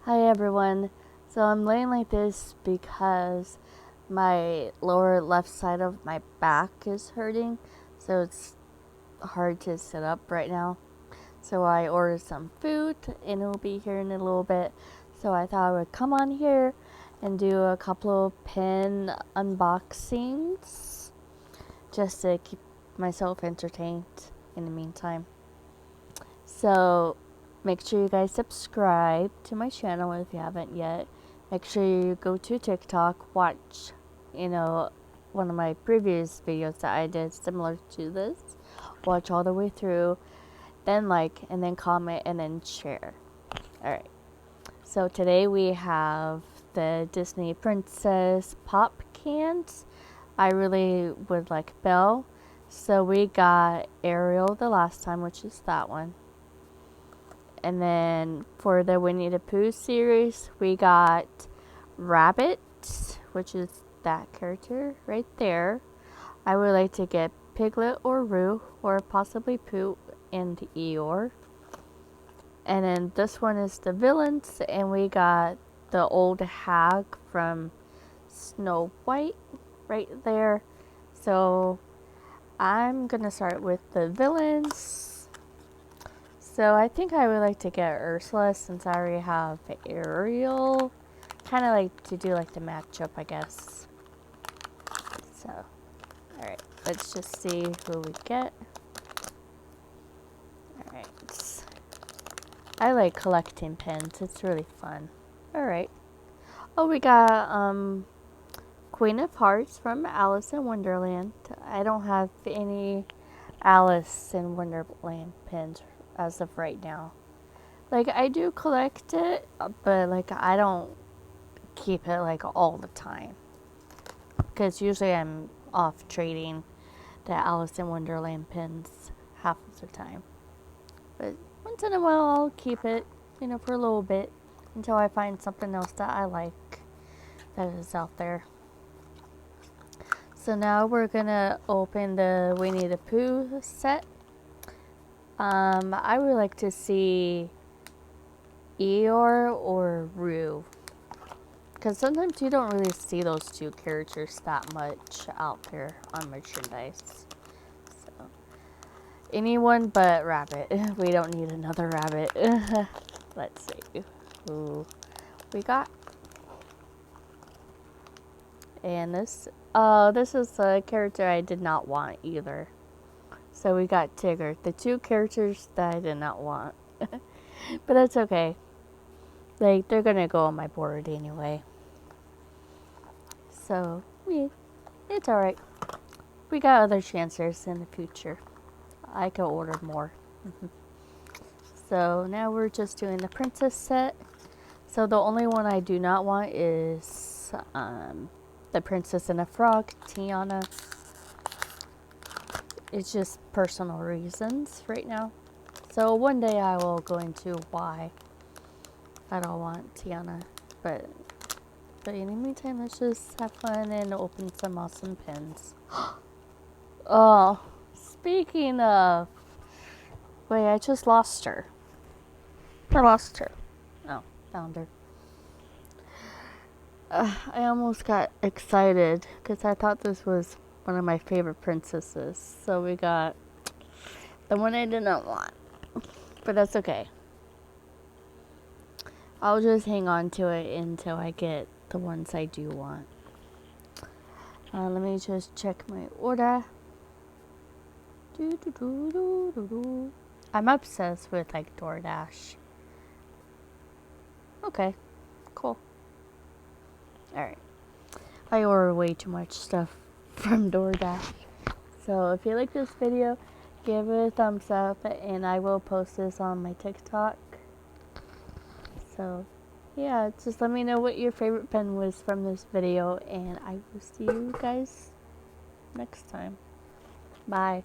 Hi everyone. So I'm laying like this because my lower left side of my back is hurting, so it's hard to sit up right now. So I ordered some food and it'll be here in a little bit. So I thought I would come on here and do a couple of pen unboxings just to keep myself entertained in the meantime. So make sure you guys subscribe to my channel if you haven't yet. Make sure you go to TikTok, watch, one of my previous videos that I did similar to this. Watch all the way through, then like, and then comment, and then share. Alright, so today we have the Disney Princess Pop cans. I really would like Belle. So we got Ariel the last time, which is that one. And then for the Winnie the Pooh series, we got Rabbit, which is that character right there. I would like to get Piglet or Roo, or possibly Pooh and Eeyore. And then this one is the villains, and we got the old hag from Snow White right there. So I'm going to start with the villains. So I think I would like to get Ursula since I already have Ariel. Kind of like to do like the matchup, I guess. So, alright, let's just see who we get. Alright. I like collecting pins, it's really fun. Alright. Oh, we got Queen of Hearts from Alice in Wonderland. I don't have any Alice in Wonderland pins as of right now. Like, I do collect it, but like I don't keep it like all the time, because usually I'm off trading the Alice in Wonderland pins half of the time. But once in a while I'll keep it, for a little bit until I find something else that I like that is out there. So now we're gonna open the Winnie the Pooh set. I would like to see Eeyore or Roo, because sometimes you don't really see those two characters that much out there on merchandise. So anyone but Rabbit. We don't need another Rabbit. Let's see who we got. And this is a character I did not want either. So we got Tigger, the two characters that I did not want. But that's okay. Like, they're gonna go on my board anyway. So, yeah, it's alright. We got other chances in the future. I could order more. So now we're just doing the princess set. So the only one I do not want is the Princess and the Frog, Tiana. It's just personal reasons right now. So one day I will go into why I don't want Tiana. But in the meantime, let's just have fun and open some awesome pins. Oh, speaking of... Wait, I just lost her. I lost her. Oh, found her. I almost got excited because I thought this was one of my favorite princesses. So we got the one I did not want. But that's okay. I'll just hang on to it until I get the ones I do want. Let me just check my order. I'm obsessed with like DoorDash. Okay, cool. Alright. I order way too much stuff from DoorDash. So if you like this video, give it a thumbs up and I will post this on my TikTok. So yeah, just let me know what your favorite pen was from this video and I will see you guys next time. Bye.